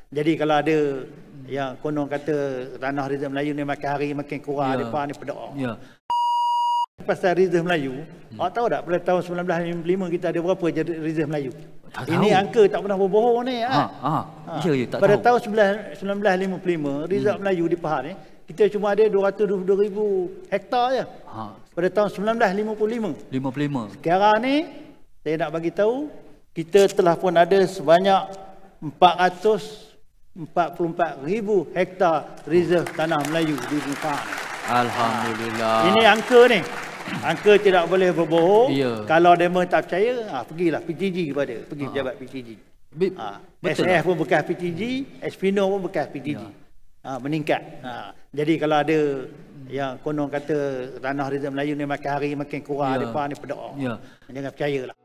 Jadi kalau ada yang konon kata tanah reserve Melayu ni makin hari makin kurang, depa ni pedok. Ya. Pasal reserve Melayu, awak tahu tak pada tahun 1955 kita ada berapa je reserve Melayu? Ini angka tak pernah berbohong ni. Ya, ya, tak pada tahu. tahun 1955 reserve Melayu di Pahang ni kita cuma ada 222,000 hektar je. Pada tahun 1955. 55. Sekarang ni saya nak bagi tahu kita telah pun ada sebanyak 444,000 hektar reserve tanah Melayu di Pahang. Alhamdulillah. Ini angka ni. Angka tidak boleh berbohong. Ya. Kalau demo tak percaya, pergilah PTG kepada. Pergi pejabat PTG. Betul. SF pun bekas PTG, Espino pun bekas PTG. Meningkat. Jadi kalau ada yang konon kata tanah reserve Melayu ni makin hari makin kurang, depa ni pedok. Jangan percayalah.